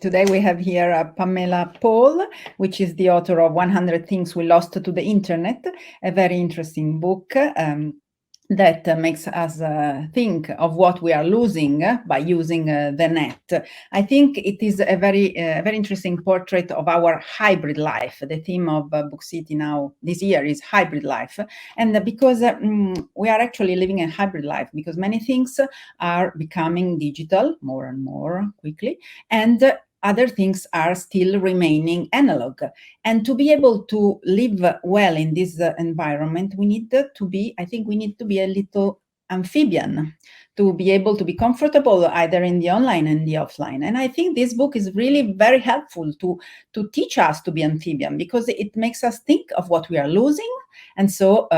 Today we have here Pamela Paul, which is the author of 100 Things We Lost to the Internet, a very interesting book that makes us think of what we are losing by using the net. I think it is a very interesting portrait of our hybrid life. The theme of Book City now this year is hybrid life. And because we are actually living a hybrid life, because many things are becoming digital more and more quickly, and other things are still remaining analog. And to be able to live well in this environment, we need to be a little amphibian, to be able to be comfortable either in the online and the offline. And I think this book is really very helpful to teach us to be amphibian, because it makes us think of what we are losing, and so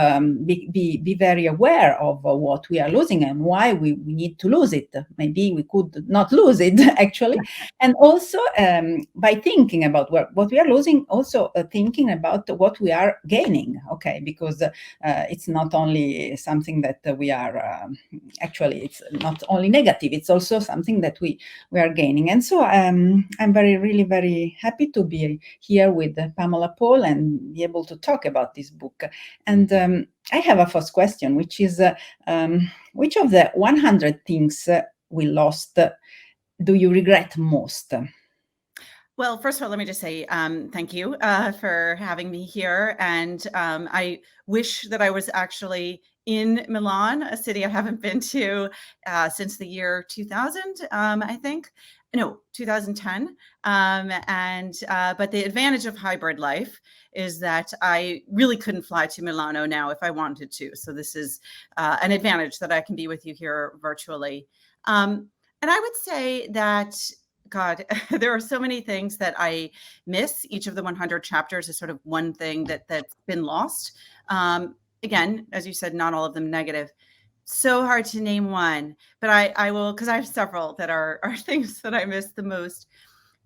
be very aware of what we are losing and why we need to lose it. Maybe we could not lose it, actually. And also, by thinking about what we are losing, also thinking about what we are gaining, okay? Because it's not only something that we are, actually, it's not only negative, it's also something that we are gaining. And so I'm really very happy to be here with Pamela Paul and be able to talk about this book. And I have a first question, which is, which of the 100 things we lost do you regret most? Well, first of all, let me just say thank you for having me here. And I wish that I was actually in Milan, a city I haven't been to since the year 2000, I think. No, 2010. But the advantage of hybrid life is that I really couldn't fly to Milano now if I wanted to. So this is an advantage that I can be with you here virtually. And I would say that, God, there are so many things that I miss. Each of the 100 chapters is sort of one thing that's been lost. Again, as you said, not all of them negative. So hard to name one, but I will, because I have several that are things that I miss the most.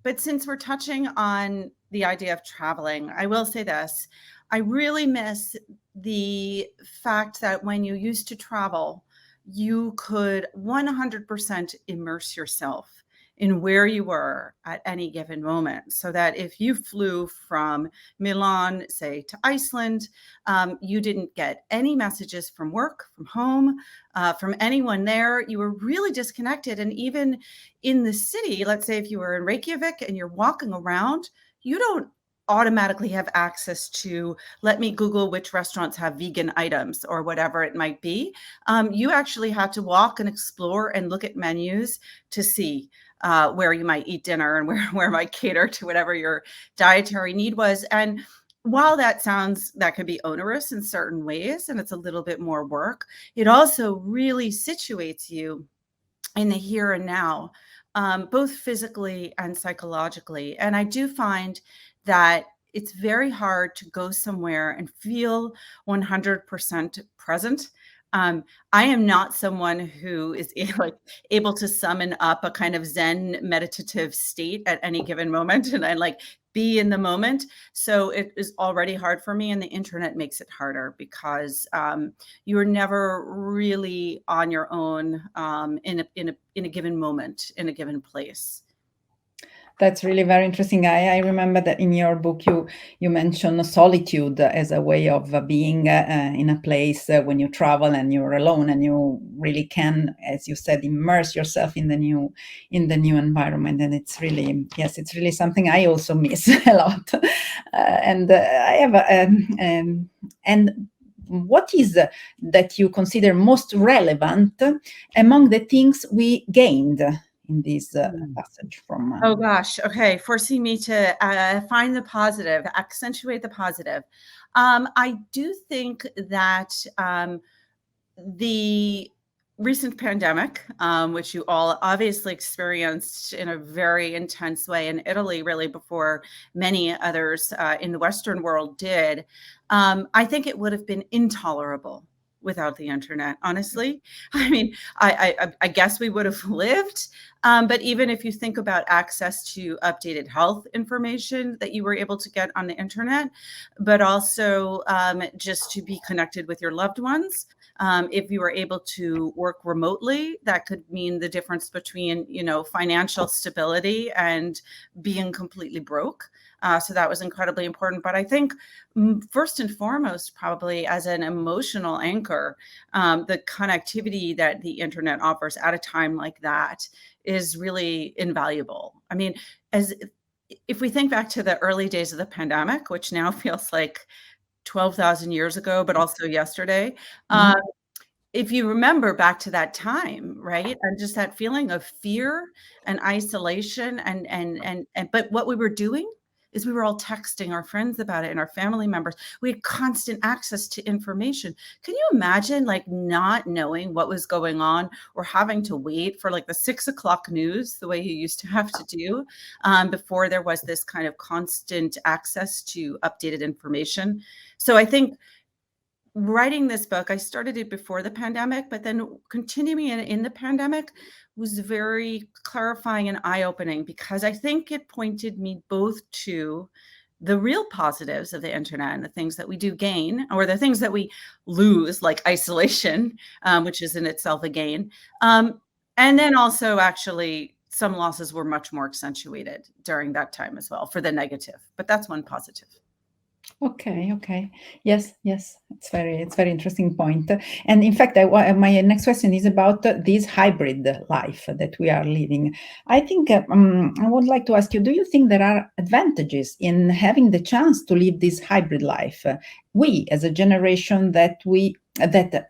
But since we're touching on the idea of traveling, I will say this. I really miss the fact that when you used to travel, you could 100% immerse yourself in where you were at any given moment. So that if you flew from Milan, say, to Iceland, you didn't get any messages from work, from home, from anyone there. You were really disconnected. And even in the city, let's say if you were in Reykjavik and you're walking around, you don't automatically have access to, let me Google which restaurants have vegan items or whatever it might be. You actually had to walk and explore and look at menus to see where you might eat dinner and where might cater to whatever your dietary need was. And while that could be onerous in certain ways, and it's a little bit more work, it also really situates you in the here and now, both physically and psychologically. And I do find that it's very hard to go somewhere and feel 100% present. I am not someone who is able to summon up a kind of Zen meditative state at any given moment and I be in the moment. So it is already hard for me, and the internet makes it harder because you are never really on your own in a given moment, in a given place. That's really very interesting. I remember that in your book you mentioned solitude as a way of being in a place when you travel and you're alone and you really can, as you said, immerse yourself in the new environment. And it's really something I also miss a lot. And I have and what is that you consider most relevant among the things we gained in this passage from... Oh gosh, okay, forcing me to find the positive, accentuate the positive. I do think that the recent pandemic, which you all obviously experienced in a very intense way in Italy, really before many others in the Western world did, I think it would have been intolerable without the internet, honestly. I mean, I guess we would have lived, but even if you think about access to updated health information that you were able to get on the internet, but also just to be connected with your loved ones. If you were able to work remotely, that could mean the difference between, financial stability and being completely broke. So that was incredibly important. But I think first and foremost, probably as an emotional anchor, the connectivity that the internet offers at a time like that is really invaluable. I mean, if we think back to the early days of the pandemic, which now feels like 12,000 years ago, but also yesterday. If you remember back to that time, right? And just that feeling of fear and isolation but what we were doing is we were all texting our friends about it and our family members. We had constant access to information. Can you imagine like not knowing what was going on or having to wait for like the 6 o'clock news the way you used to have to do before there was this kind of constant access to updated information? So I think writing this book, I started it before the pandemic, but then continuing in the pandemic was very clarifying and eye-opening because I think it pointed me both to the real positives of the internet and the things that we do gain, or the things that we lose, like isolation, which is in itself a gain. And then also actually some losses were much more accentuated during that time as well for the negative, but that's one positive. Okay. Yes. It's very interesting point. And in fact, my next question is about this hybrid life that we are living. I think I would like to ask you: do you think there are advantages in having the chance to live this hybrid life? We, as a generation that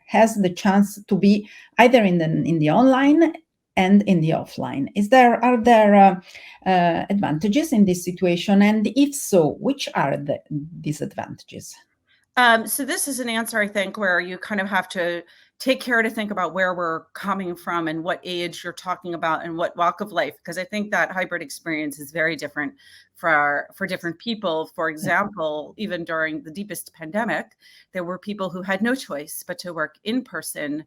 has the chance to be either in the online and in the offline. Are there advantages in this situation? And if so, which are the disadvantages? So this is an answer, I think, where you kind of have to take care to think about where we're coming from and what age you're talking about and what walk of life, because I think that hybrid experience is very different for different people. For example, even during the deepest pandemic, there were people who had no choice but to work in person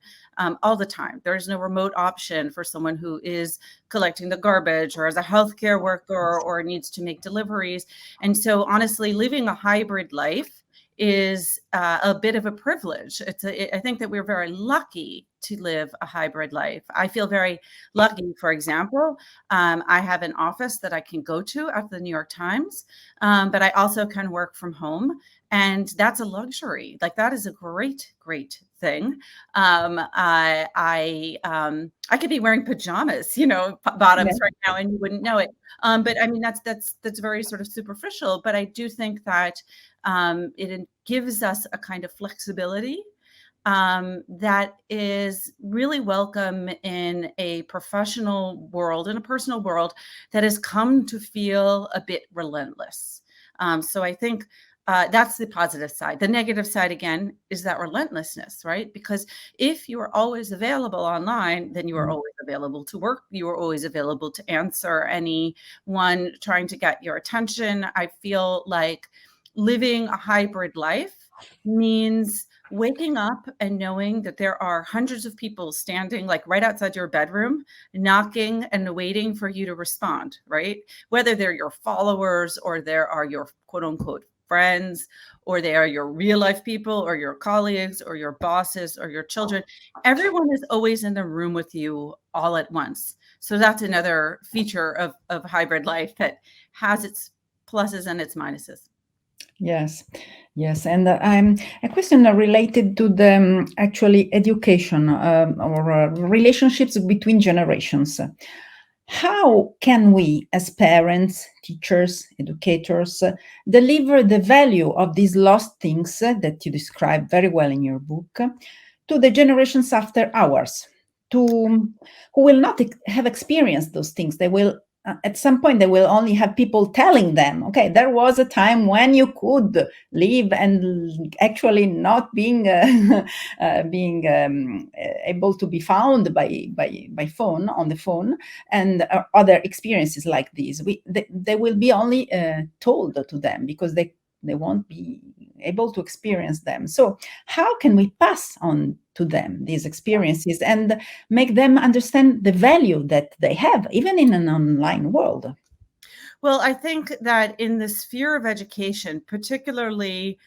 all the time. There is no remote option for someone who is collecting the garbage or as a healthcare worker or needs to make deliveries. And so honestly, living a hybrid life is a bit of a privilege. I think that we're very lucky to live a hybrid life. I feel very lucky, for example, I have an office that I can go to at the New York Times, but I also can work from home. And that's a luxury. Like that is a great thing. I could be wearing pajamas, bottoms right now, and you wouldn't know it. But I mean, that's very sort of superficial. But I do think that it gives us a kind of flexibility that is really welcome in a professional world, in a personal world that has come to feel a bit relentless. So I think that's the positive side. The negative side, again, is that relentlessness, right? Because if you are always available online, then you are always available to work. You are always available to answer anyone trying to get your attention. I feel like living a hybrid life means waking up and knowing that there are hundreds of people standing like right outside your bedroom, knocking and waiting for you to respond, right? Whether they're your followers or they are your quote unquote friends, or they are your real life people or your colleagues or your bosses or your children. Everyone is always in the room with you all at once. So that's another feature of hybrid life that has its pluses and its minuses. Yes. And a question related to the actually education or relationships between generations. How can we, as parents, teachers, educators, deliver the value of these lost things that you describe very well in your book to the generations after ours, who will not have experienced those things? They will at some point they will only have people telling them, okay, there was a time when you could live and actually not being able to be found by phone, on the phone, and other experiences like these. They will be only told to them because they won't be able to experience them. So how can we pass on to them these experiences and make them understand the value that they have, even in an online world? Well, I think that in the sphere of education, particularly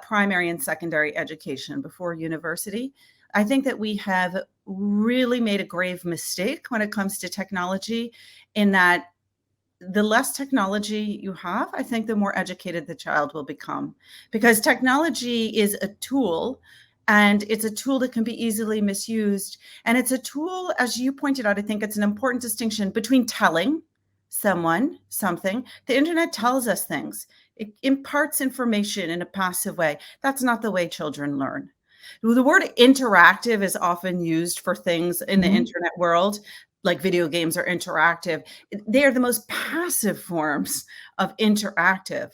primary and secondary education before university, I think that we have really made a grave mistake when it comes to technology, in that the less technology you have, I think the more educated the child will become, because technology is a tool, and it's a tool that can be easily misused. And it's a tool, as you pointed out, I think it's an important distinction between telling someone something. The internet tells us things. It imparts information in a passive way. That's not the way children learn. The word interactive is often used for things in the internet world, like video games are interactive. They are the most passive forms of interactive.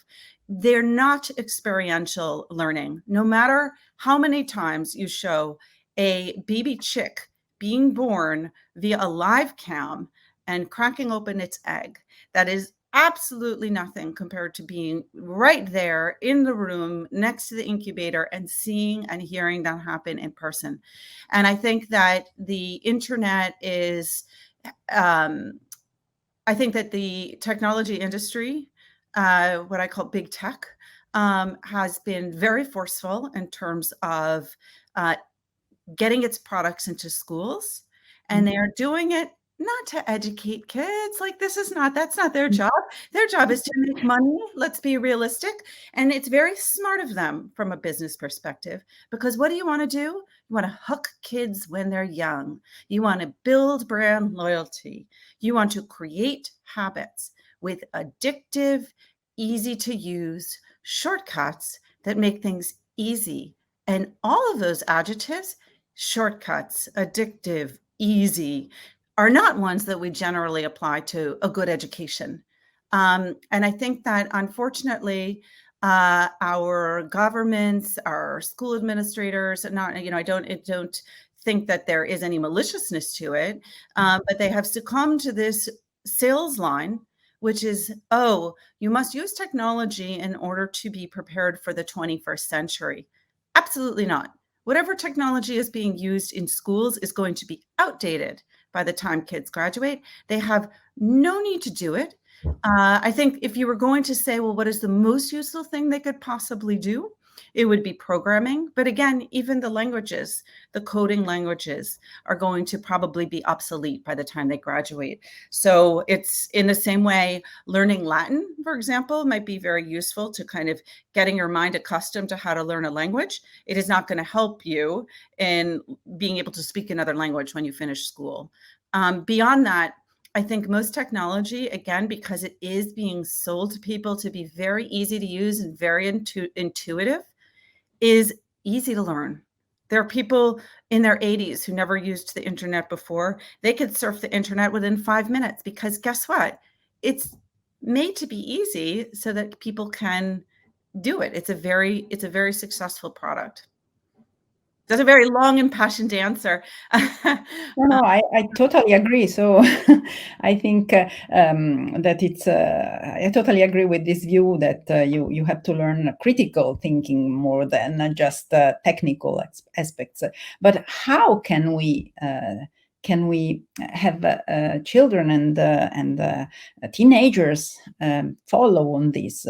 They're not experiential learning. No matter how many times you show a baby chick being born via a live cam and cracking open its egg, that is absolutely nothing compared to being right there in the room next to the incubator and seeing and hearing that happen in person. And I think that the internet is, I think that the technology industry, what I call big tech, has been very forceful in terms of getting its products into schools, and they are doing it not to educate kids. Like, that's not their job. Their job is to make money. Let's be realistic. And it's very smart of them from a business perspective, because what do you want to do? You want to hook kids when they're young. You want to build brand loyalty. You want to create habits with addictive, easy to use shortcuts that make things easy. And all of those adjectives, shortcuts, addictive, easy, are not ones that we generally apply to a good education. And I think that, unfortunately, our governments, our school administrators, I don't think that there is any maliciousness to it, but they have succumbed to this sales line, which is, oh, you must use technology in order to be prepared for the 21st century. Absolutely not. Whatever technology is being used in schools is going to be outdated by the time kids graduate. They have no need to do it. I think if you were going to say, well, what is the most useful thing they could possibly do? It would be programming. But again, even the languages, the coding languages, are going to probably be obsolete by the time they graduate. So it's in the same way, learning Latin, for example, might be very useful to kind of getting your mind accustomed to how to learn a language. It is not going to help you in being able to speak another language when you finish school. Beyond that, I think most technology, again, because it is being sold to people to be very easy to use and very intuitive, is easy to learn. There are people in their 80s who never used the internet before. They could surf the internet within 5 minutes, because guess what? It's made to be easy so that people can do it. It's a very successful product. That's a very long, impassioned answer. No, I totally agree. So I think that it's, I totally agree with this view that you have to learn critical thinking more than just technical aspects. But how can we have children and teenagers follow on this,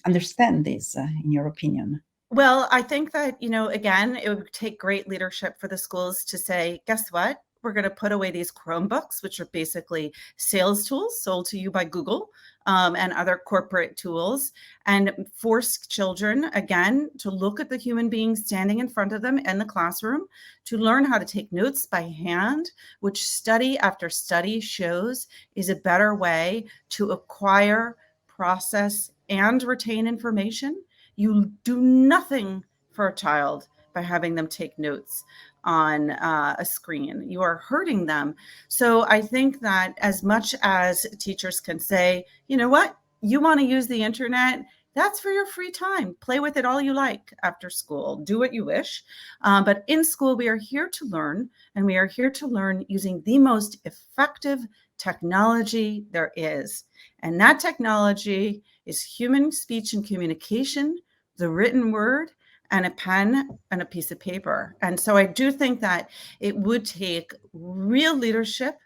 understand this, in your opinion? Well, I think that, again, it would take great leadership for the schools to say, guess what? We're going to put away these Chromebooks, which are basically sales tools sold to you by Google and other corporate tools, and force children, again, to look at the human being standing in front of them in the classroom, to learn how to take notes by hand, which study after study shows is a better way to acquire, process, and retain information. You do nothing for a child by having them take notes on a screen. You are hurting them. So I think that as much as teachers can say, you know what, you want to use the internet, that's for your free time. Play with it all you like after school. Do what you wish. But in school, we are here to learn, and we are here to learn using the most effective technology there is. And that technology is human speech and communication the written word and a pen and a piece of paper. And so I do think that it would take real leadership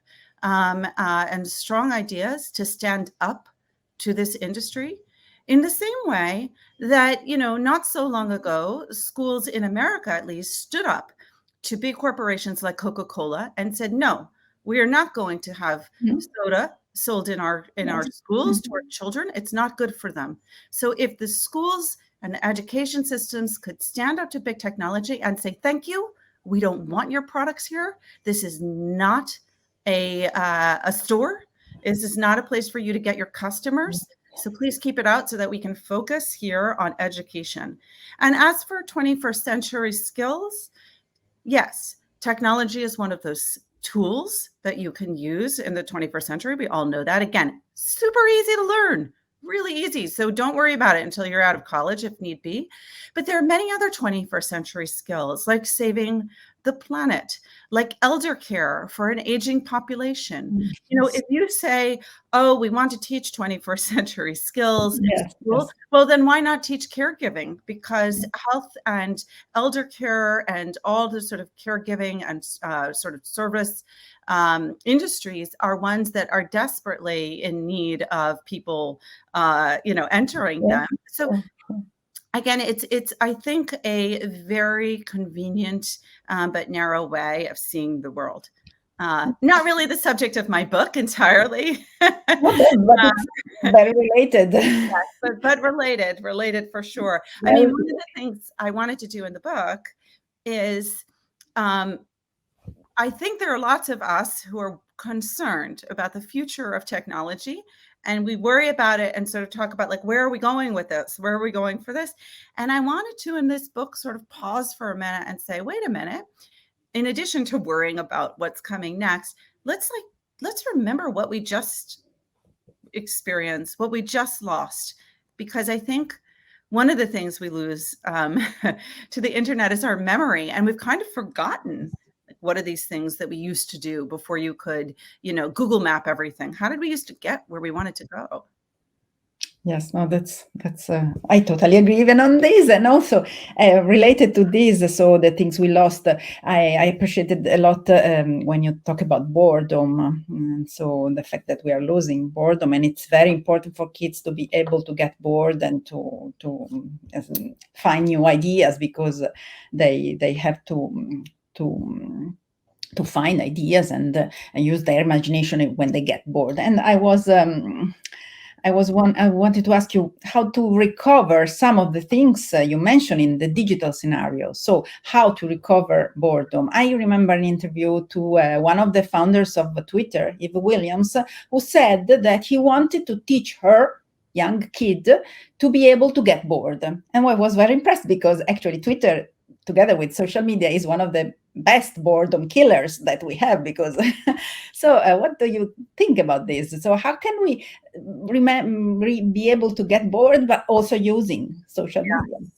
and strong ideas to stand up to this industry in the same way that, not so long ago, schools in America at least stood up to big corporations like Coca-Cola and said, no, we are not going to have soda sold in our schools to our children. It's not good for them. So if the schools and the education systems could stand up to big technology and say, thank you, we don't want your products here. This is not a store. This is not a place for you to get your customers. So please keep it out so that we can focus here on education. And as for 21st century skills, yes, technology is one of those tools that you can use in the 21st century. We all know that. Again, super easy to learn, really easy. So don't worry about it until you're out of college if need be. But there are many other 21st century skills like saving the planet, like elder care for an aging population. If you say, oh, we want to teach 21st century skills in school, well, then why not teach caregiving? Because health and elder care and all the sort of caregiving and sort of service industries are ones that are desperately in need of people, entering them. So again, it's I think a very convenient but narrow way of seeing the world. Not really the subject of my book entirely. But it's very related. Yes, but related for sure. I mean, one of the things I wanted to do in the book is I think there are lots of us who are concerned about the future of technology, and we worry about it and sort of talk about, like, where are we going with this? Where are we going for this? And I wanted to, in this book, sort of pause for a minute and say, wait a minute, in addition to worrying about what's coming next, let's remember what we just experienced, what we just lost, because I think one of the things we lose to the internet is our memory, and we've kind of forgotten what are these things that we used to do before you could, Google map everything. How did we used to get where we wanted to go? Yes, no, that's I totally agree even on this. And also related to this, so the things we lost, I appreciated a lot when you talk about boredom. And so the fact that we are losing boredom, and it's very important for kids to be able to get bored and to find new ideas, because they have to find ideas and use their imagination when they get bored. And I wanted to ask you how to recover some of the things you mentioned in the digital scenario. So how to recover boredom. I remember an interview to one of the founders of Twitter, Eve Williams, who said that he wanted to teach her young kid to be able to get bored. And I was very impressed, because actually Twitter, together with social media, is one of the best boredom killers that we have. Because so what do you think about this? So how can we be able to get bored but also using social media?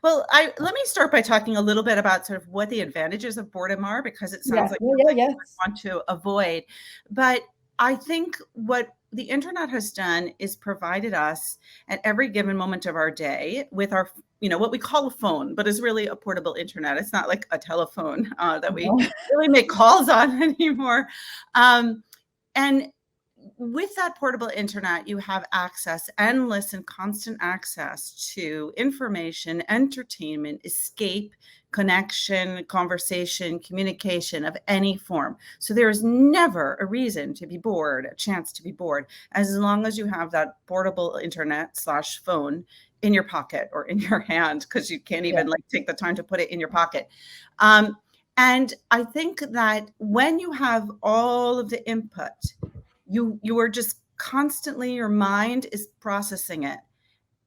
Well, let me start by talking a little bit about sort of what the advantages of boredom are, because it sounds like something I want to avoid. But I think what the internet has done is provided us at every given moment of our day with our, what we call a phone, but is really a portable internet. It's not like a telephone that we really make calls on anymore. And with that portable internet, you have access, endless and constant access to information, entertainment, escape, connection, conversation, communication of any form. So there is never a reason to be bored, a chance to be bored, as long as you have that portable internet / phone in your pocket or in your hand, because you can't even take the time to put it in your pocket. And I think that when you have all of the input, you are just constantly, your mind is processing it.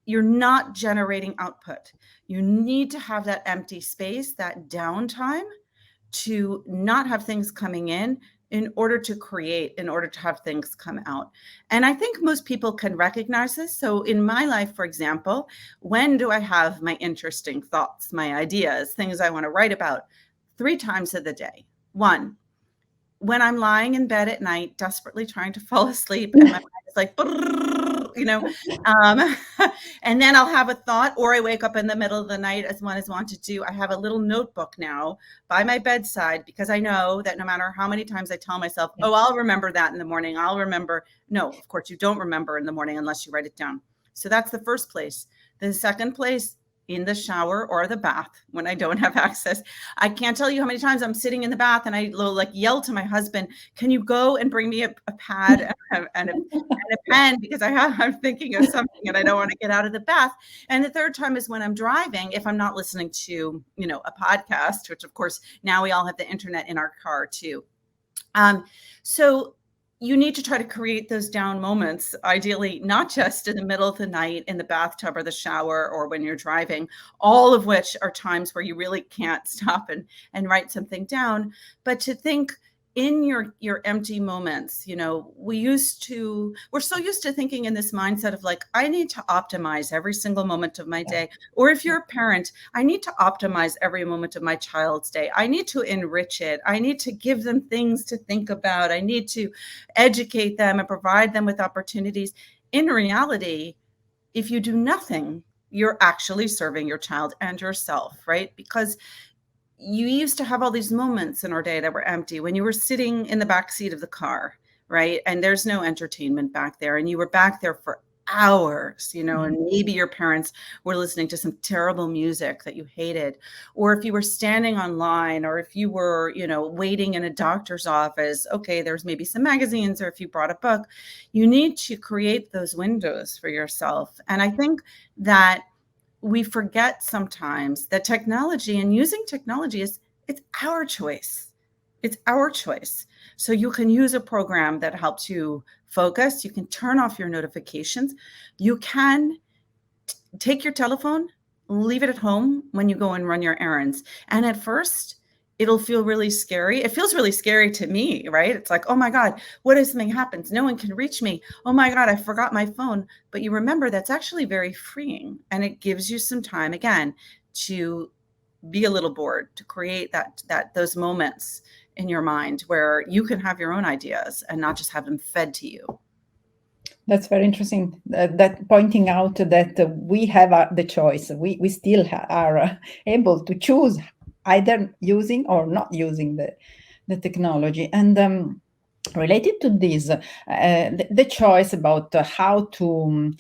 You're not generating output. You need to have that empty space, that downtime, to not have things coming in order to create, in order to have things come out. And I think most people can recognize this. So in my life, for example, when do I have my interesting thoughts, my ideas, things I want to write about? 3 times of the day. 1, when I'm lying in bed at night, desperately trying to fall asleep, and my mind is like, And then I'll have a thought, or I wake up in the middle of the night, as one is wont to do. I have a little notebook now by my bedside, because I know that no matter how many times I tell myself, oh, I'll remember that in the morning, I'll remember. No, of course you don't remember in the morning unless you write it down. So that's the first place. The second place, in the shower or the bath when I don't have access. I can't tell you how many times I'm sitting in the bath and I like yell to my husband, can you go and bring me a pad and a pen, because I'm thinking of something and I don't want to get out of the bath. And the third time is when I'm driving, if I'm not listening to, a podcast, which of course now we all have the internet in our car too. So you need to try to create those down moments, ideally, not just in the middle of the night in the bathtub or the shower or when you're driving, all of which are times where you really can't stop and write something down, but to think in your empty moments. We're so used to thinking in this mindset of like, I need to optimize every single moment of my day. Or if you're a parent, I need to optimize every moment of my child's day. I need to enrich it. I need to give them things to think about. I need to educate them and provide them with opportunities. In reality, if you do nothing, you're actually serving your child and yourself, right? Because you used to have all these moments in our day that were empty when you were sitting in the back seat of the car, right? And there's no entertainment back there. And you were back there for hours, and maybe your parents were listening to some terrible music that you hated. Or if you were standing online, or if you were, waiting in a doctor's office, okay, there's maybe some magazines, or if you brought a book, you need to create those windows for yourself. And I think that we forget sometimes that technology and using technology it's our choice. It's our choice. So you can use a program that helps you focus. You can turn off your notifications. You can take your telephone, leave it at home when you go and run your errands. And at first, it'll feel really scary. It feels really scary to me, right? It's like, oh my God, what if something happens? No one can reach me. Oh my God, I forgot my phone. But you remember that's actually very freeing. And it gives you some time, again, to be a little bored, to create those moments in your mind where you can have your own ideas and not just have them fed to you. That's very interesting. That pointing out that we have the choice. We still are able to choose either using or not using the technology. And related to this, the choice about how to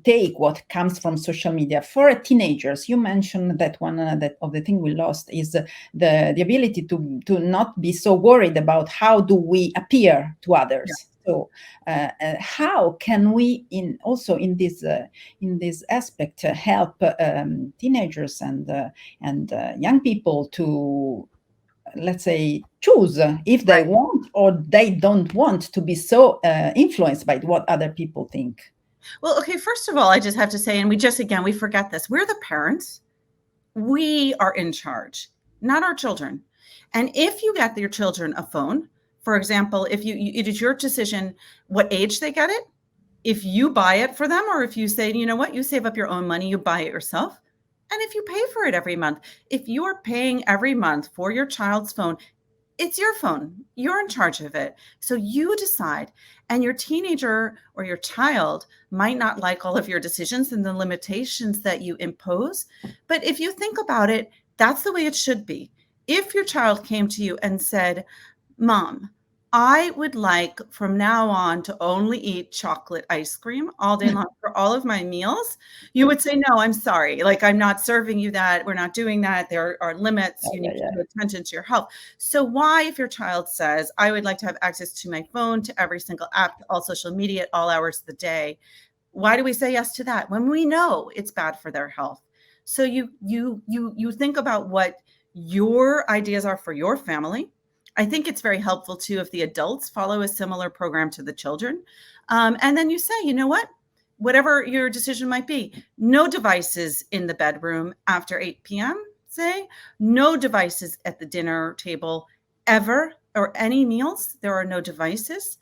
take what comes from social media for teenagers. You mentioned that one that of the thing we lost is the ability to not be so worried about how do we appear to others. Yeah. So how can we in this aspect help teenagers and young people to, let's say, choose if they want or they don't want to be so influenced by what other people think? Well, okay, first of all, I just have to say, and we forget this, we're the parents. We are in charge, not our children. And if you get your children a phone, for example, if it is your decision what age they get it, if you buy it for them, or if you say, you know what, you save up your own money, you buy it yourself. And if you pay for it every month, if you are paying every month for your child's phone, it's your phone. You're in charge of it. So you decide. And your teenager or your child might not like all of your decisions and the limitations that you impose. But if you think about it, that's the way it should be. If your child came to you and said, Mom, I would like from now on to only eat chocolate ice cream all day long for all of my meals, you would say, no, I'm sorry. Like, I'm not serving you that. We're not doing that. There are limits. You need to pay attention to your health. So why, if your child says, I would like to have access to my phone, to every single app, to all social media at all hours of the day, why do we say yes to that when we know it's bad for their health? So you think about what your ideas are for your family. I think it's very helpful too if the adults follow a similar program to the children. And then you say, you know what, whatever your decision might be, no devices in the bedroom after 8 p.m., say, no devices at the dinner table ever, or any meals, there are no devices,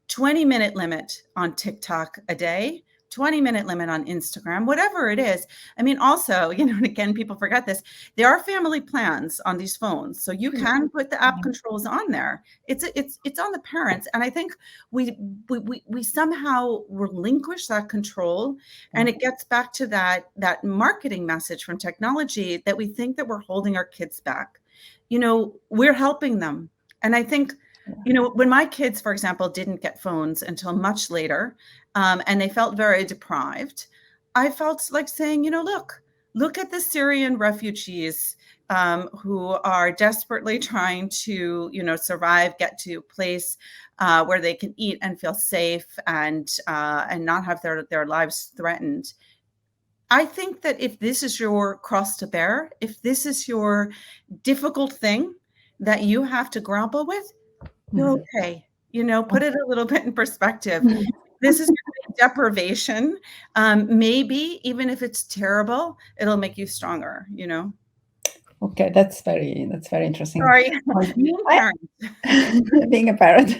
20-minute limit on TikTok a day, 20-minute limit on Instagram, whatever it is. I mean, also, and again, people forget this, there are family plans on these phones. So you can put the app controls on there. It's on the parents. And I think we somehow relinquish that control. And it gets back to that marketing message from technology that we think that we're holding our kids back. We're helping them. And I think, when my kids, for example, didn't get phones until much later, and they felt very deprived, I felt like saying, look at the Syrian refugees who are desperately trying to, survive, get to a place where they can eat and feel safe and not have their lives threatened. I think that if this is your cross to bear, if this is your difficult thing that you have to grapple with, you're okay. Put it a little bit in perspective. This is deprivation. Maybe even if it's terrible, it'll make you stronger, Okay, that's very interesting. Sorry, being a parent.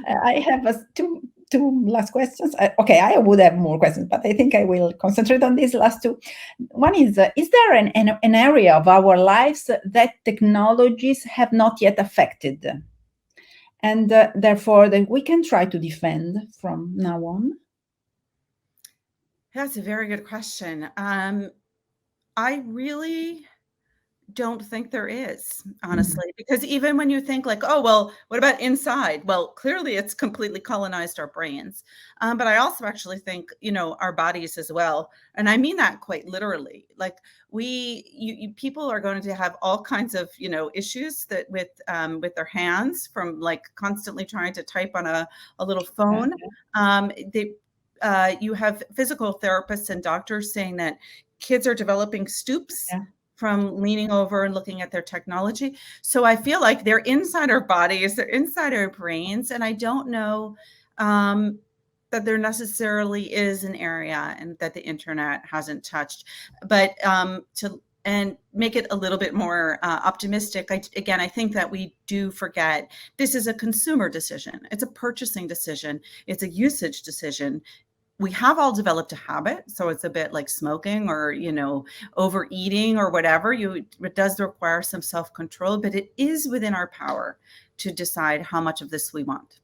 I have two last questions. Okay, I would have more questions, but I think I will concentrate on these last two. One is there an area of our lives that technologies have not yet affected, and therefore that we can try to defend from now on? That's a very good question. I really don't think there is, honestly, because even when you think like, oh, well, what about inside? Well, clearly it's completely colonized our brains. But I also actually think, our bodies as well. And I mean that quite literally. Like people are going to have all kinds of, issues that with their hands from like constantly trying to type on a little phone. You have physical therapists and doctors saying that kids are developing stoops from leaning over and looking at their technology. So I feel like they're inside our bodies, they're inside our brains. And I don't know that there necessarily is an area and that the internet hasn't touched. But and make it a little bit more optimistic. I think that we do forget this is a consumer decision. It's a purchasing decision. It's a usage decision. We have all developed a habit. So it's a bit like smoking or, overeating or whatever. It does require some self-control, but it is within our power to decide how much of this we want.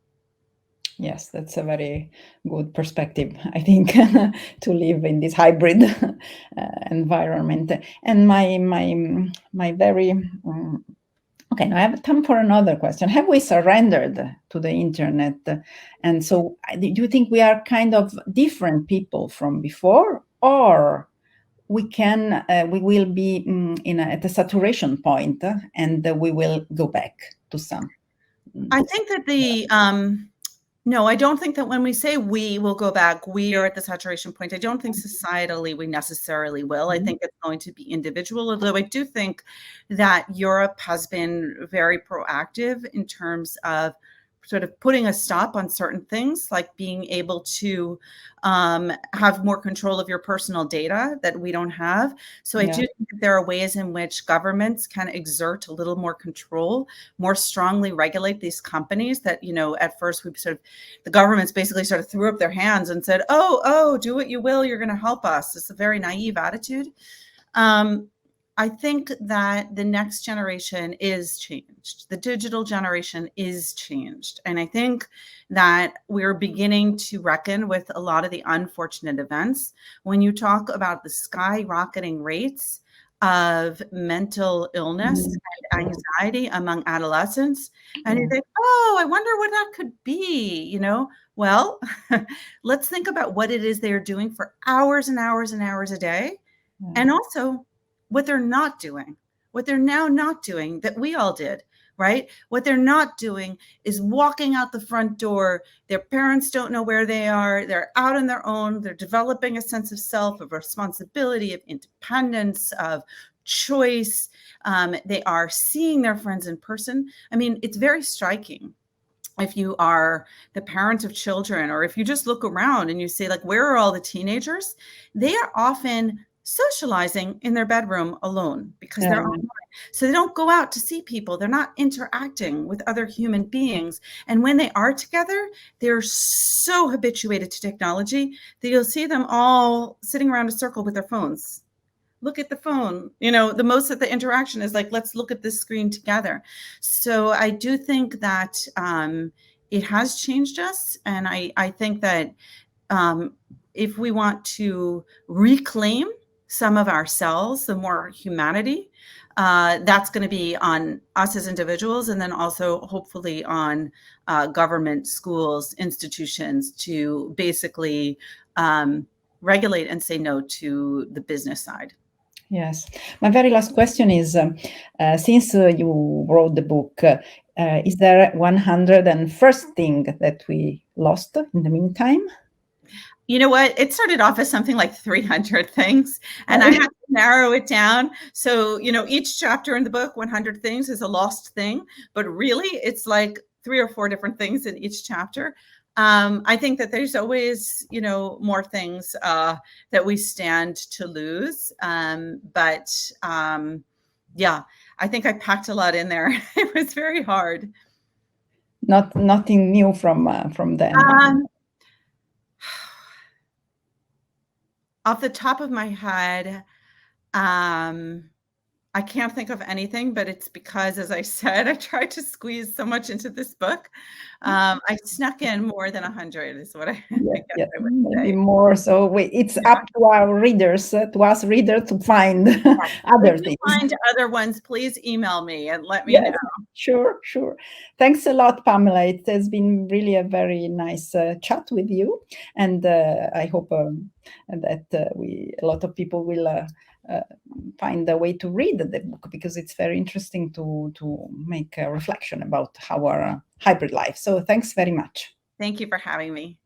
Yes, that's a very good perspective, I think, to live in this hybrid environment. And my very okay, now I have time for another question. Have we surrendered to the internet? And so do you think we are kind of different people from before, or we will be at a saturation point and we will go back to some? I think that no, I don't think that when we say we will go back, we are at the saturation point. I don't think societally we necessarily will. I think it's going to be individual, although I do think that Europe has been very proactive in terms of sort of putting a stop on certain things, like being able to have more control of your personal data that we don't have. So I do think that there are ways in which governments can exert a little more control, more strongly regulate these companies that, at first the governments basically sort of threw up their hands and said, oh, do what you will, you're going to help us. It's a very naive attitude. I think that the next generation is changed. The digital generation is changed. And I think that we're beginning to reckon with a lot of the unfortunate events. When you talk about the skyrocketing rates of mental illness and anxiety among adolescents, and you think, oh, I wonder what that could be, Well, let's think about what it is they're doing for hours and hours and hours a day. And also, what they're not doing, what they're now not doing that we all did, right? What they're not doing is walking out the front door. Their parents don't know where they are. They're out on their own. They're developing a sense of self, of responsibility, of independence, of choice. They are seeing their friends in person. I mean, it's very striking. If you are the parent of children, or if you just look around and you say, like, where are all the teenagers? They are often socializing in their bedroom alone because Yeah. they're online. So they don't go out to see people. They're not interacting with other human beings. And when they are together, they're so habituated to technology that you'll see them all sitting around a circle with their phones. Look at the phone. You know, the most of the interaction is like, let's look at this screen together. So I do think that it has changed us. And I think that if we want to reclaim some of ourselves, the more humanity, that's going to be on us as individuals, and then also hopefully on government, schools, institutions to basically regulate and say no to the business side. Yes. My very last question is, since you wrote the book, is there 101st thing that we lost in the meantime? You know what? It started off as something like 300 things, and I had to narrow it down. So, you know, each chapter in the book, 100 things, is a lost thing, but really it's like 3 or 4 different things in each chapter. I think that there's always, you know, more things that we stand to lose. Yeah, I think I packed a lot in there. It was very hard. Nothing new from them. Off the top of my head, I can't think of anything, but it's because, as I said, I tried to squeeze so much into this book. I snuck in more than 100 is what I guess I would maybe say. more. So it's up to our readers, to us readers, to find other things. If you find other ones, please email me and let me know. Sure. Thanks a lot, Pamela. It has been really a very nice chat with you, and I hope that a lot of people will find a way to read the book, because it's very interesting to make a reflection about our hybrid life. So thanks very much. Thank you for having me.